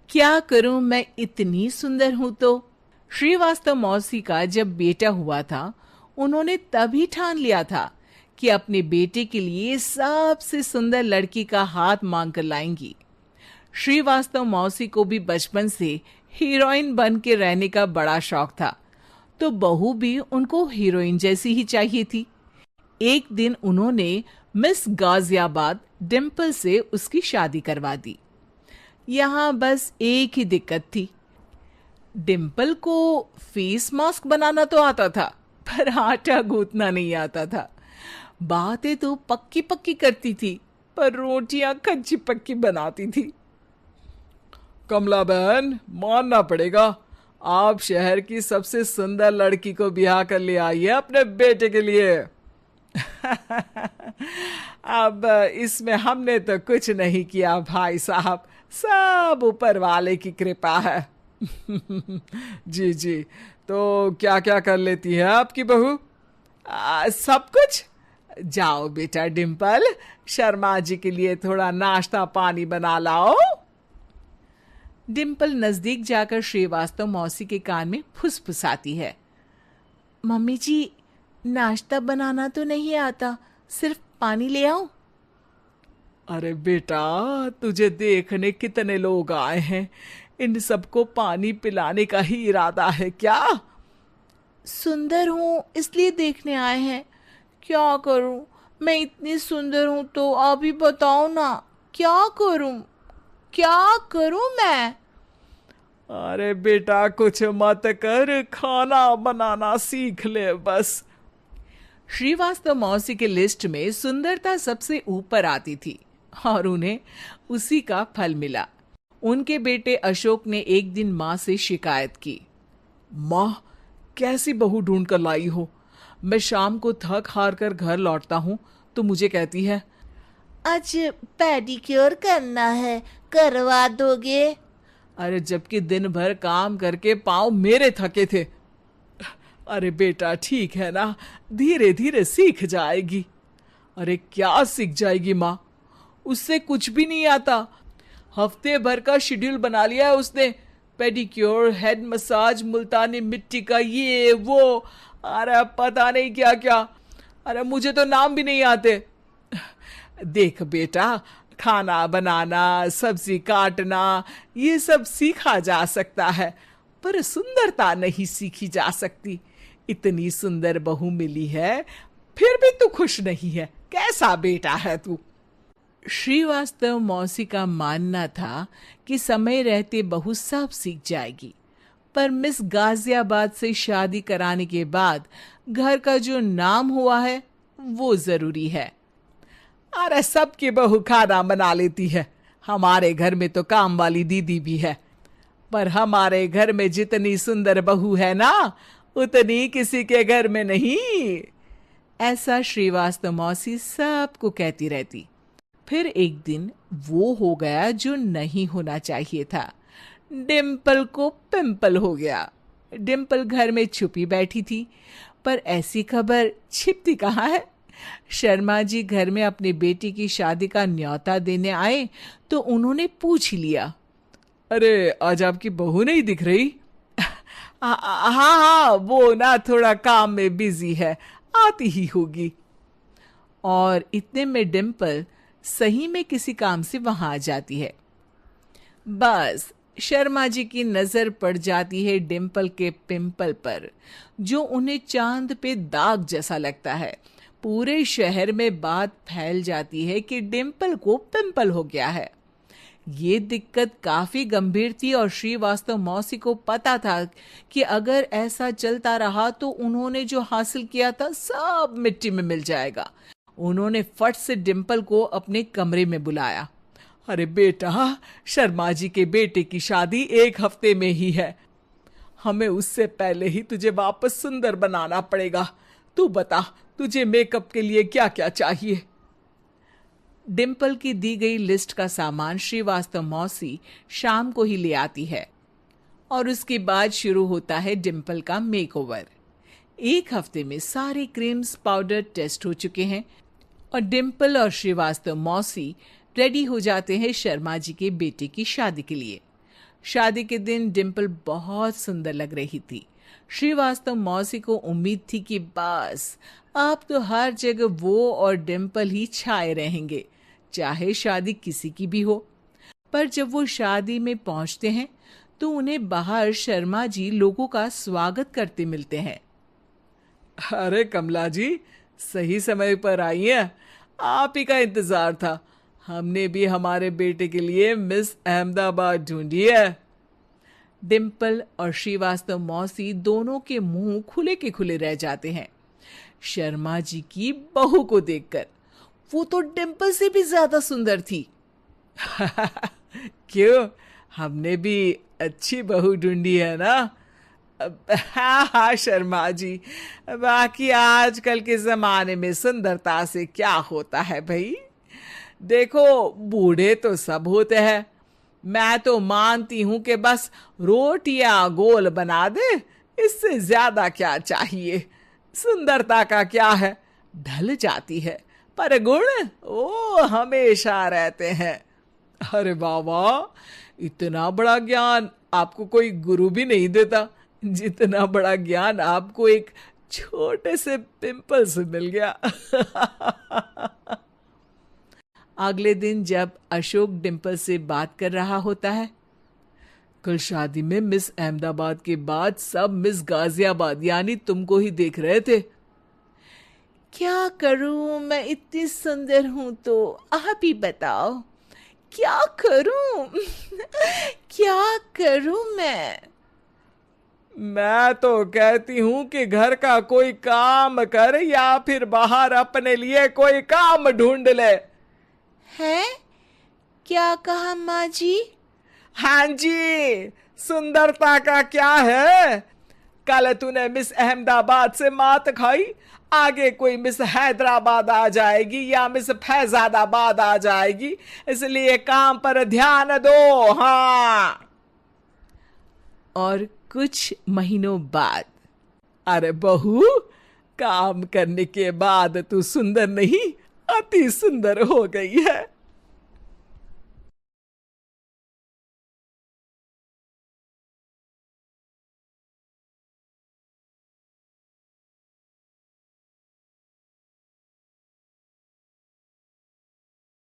क्या करूं, मैं इतनी सुंदर हूं तो। श्रीवास्तव मौसी का जब बेटा हुआ था, उन्होंने तभी ठान लिया था कि अपने बेटे के लिए सबसे सुंदर लड़की का हाथ मांग कर लाएंगी। श्रीवास्तव मौसी को भी बचपन से हीरोइन बन के रहने का बड़ा शौक था, तो बहू भी उनको हीरोइन जैसी ही चाहिए थी। एक दिन उन्होंने मिस गाजियाबाद डिम्पल से उसकी शादी करवा दी। यहाँ बस एक ही दिक्कत थी। डिम्पल को फेस मास्क बनाना तो आता था, पर आटा गूंथना नहीं आता था। बातें तो पक्की पक्की करती थी, पर रोटियां कच्ची पक्की बनाती थी। कमला बहन, मानना पड़ेगा, आप शहर की सबसे सुंदर लड़की को ब्याह कर ले आई है अपने बेटे के लिए। अब इसमें हमने तो कुछ नहीं किया भाई साहब, सब ऊपर वाले की कृपा है। जी जी, तो क्या क्या कर लेती है आपकी बहू? सब कुछ। जाओ बेटा डिम्पल, शर्मा जी के लिए थोड़ा नाश्ता पानी बना लाओ। डिम्पल नजदीक जाकर श्रीवास्तव मौसी के कान में फुसफुसाती है। मम्मी जी, नाश्ता बनाना तो नहीं आता, सिर्फ पानी ले आओ। अरे बेटा, तुझे देखने कितने लोग आए हैं, इन सबको पानी पिलाने का ही इरादा है क्या? सुंदर हूँ इसलिए देखने आए हैं। क्या करूं, मैं इतनी सुंदर हूं तो आप ही बताओ ना, क्या करूं, क्या करूं मैं? अरे बेटा, कुछ मत कर, खाना बनाना सीख ले बस। श्रीवास्तव मौसी के लिस्ट में सुंदरता सबसे ऊपर आती थी और उन्हें उसी का फल मिला। उनके बेटे अशोक ने एक दिन माँ से शिकायत की। माँ, कैसी बहू ढूंढ कर लाई हो? मैं शाम को थक हार कर घर लौटता हूँ तो मुझे कहती है, आज पेडिक्योर करना है, करवा दोगे? अरे जबकि दिन भर काम करके पाँव मेरे थके थे। अरे बेटा ठीक है ना, धीरे धीरे सीख जाएगी। अरे क्या सीख जाएगी माँ, उससे कुछ भी नहीं आता। हफ्ते भर का शेड्यूल बना लिया है उसने, पेडिक्योर, हेड मसाज, मुल्तानी मिट्टी का ये वो, अरे पता नहीं क्या क्या। अरे मुझे तो नाम भी नहीं आते। देख बेटा, खाना बनाना, सब्जी काटना, ये सब सीखा जा सकता है, पर सुंदरता नहीं सीखी जा सकती। इतनी सुंदर बहू मिली है, फिर भी तू खुश नहीं है, कैसा बेटा है तू? श्रीवास्तव मौसी का मानना था कि समय रहते बहू सब सीख जाएगी, पर मिस गाजियाबाद से शादी कराने के बाद घर का जो नाम हुआ है वो जरूरी है। अरे सबकी बहू खाना बना लेती है, हमारे घर में तो काम वाली दीदी भी है, पर हमारे घर में जितनी सुंदर बहू है ना, उतनी किसी के घर में नहीं। ऐसा श्रीवास्तव मौसी सबको कहती रहती। फिर एक दिन वो हो गया जो नहीं होना चाहिए था। डिम्पल को पिंपल हो गया। डिम्पल घर में छुपी बैठी थी, पर ऐसी खबर छिपती कहाँ है। शर्मा जी घर में अपनी बेटी की शादी का न्योता देने आए तो उन्होंने पूछ लिया, अरे आज आपकी बहू नहीं दिख रही? हाँ हाँ, वो ना थोड़ा काम में बिजी है, आती ही होगी। और इतने में डिम्पल सही में किसी काम से वहां आ जाती है। बस शर्मा जी की नजर पड़ जाती है डिम्पल के पिंपल पर, जो उन्हें चांद पे दाग जैसा लगता है। पूरे शहर में बात फैल जाती है कि डिम्पल को पिंपल हो गया है। ये दिक्कत काफी गंभीर थी और श्रीवास्तव मौसी को पता था कि अगर ऐसा चलता रहा तो उन्होंने जो हासिल किया था सब मिट्टी में मिल जाएगा। उन्होंने फट से डिम्पल को अपने कमरे में बुलाया। अरे बेटा, शर्मा जी के बेटे की शादी 1 हफ्ते में ही है, हमें उससे पहले ही तुझे वापस सुंदर बनाना पड़ेगा। तू बता, तुझे मेकअप के लिए क्या क्या चाहिए? डिम्पल की दी गई लिस्ट का सामान श्रीवास्तव मौसी शाम को ही ले आती है और उसके बाद शुरू होता है डिम्पल का मेकओवर। 1 हफ्ते में सारे क्रीम्स पाउडर टेस्ट हो चुके हैं और डिम्पल और श्रीवास्तव मौसी रेडी हो जाते हैं शर्मा जी के बेटे की शादी के लिए। शादी के दिन डिम्पल बहुत सुंदर लग रही थी। श्रीवास्तव मौसी को उम्मीद थी कि बस अब तो हर जगह वो और डिम्पल ही छाए रहेंगे, चाहे शादी किसी की भी हो। पर जब वो शादी में पहुंचते हैं तो उन्हें बाहर शर्मा जी लोगों का स्वागत करते मिलते हैं। अरे कमला जी, सही समय पर आई हैं। आप ही का इंतजार था। हमने भी हमारे बेटे के लिए मिस अहमदाबाद ढूंढी है। डिम्पल और श्रीवास्तव मौसी दोनों के मुंह खुले के खुले रह जाते हैं शर्मा जी की बहू को देखकर। वो तो डिम्पल से भी ज्यादा सुंदर थी। क्यों, हमने भी अच्छी बहू ढूंढी है ना? हाँ हाँ शर्मा जी, बाकी आजकल के जमाने में सुंदरता से क्या होता है भाई। देखो, बूढ़े तो सब होते हैं। मैं तो मानती हूं कि बस रोटियां गोल बना दे, इससे ज्यादा क्या चाहिए। सुंदरता का क्या है, ढल जाती है, पर गुण वो हमेशा रहते हैं। अरे बाबा, इतना बड़ा ज्ञान आपको कोई गुरु भी नहीं देता जितना बड़ा ज्ञान आपको एक छोटे से पिंपल से मिल गया। अगले दिन जब अशोक डिम्पल से बात कर रहा होता है, कल शादी में मिस अहमदाबाद के बाद सब मिस गाजियाबाद यानी तुमको ही देख रहे थे। क्या करूं, मैं इतनी सुंदर हूं तो आप ही बताओ क्या करूं। क्या करूं मैं तो कहती हूं कि घर का कोई काम कर या फिर बाहर अपने लिए कोई काम ढूंढ ले। हैं? क्या कहा माँ जी? हाँ जी, सुंदरता का क्या है। कल तूने मिस अहमदाबाद से मात खाई, आगे कोई मिस हैदराबाद आ जाएगी या मिस फैजादाबाद आ जाएगी, इसलिए काम पर ध्यान दो। हाँ। और कुछ महीनों बाद, अरे बहू, काम करने के बाद तू सुंदर नहीं, अति सुंदर हो गई है।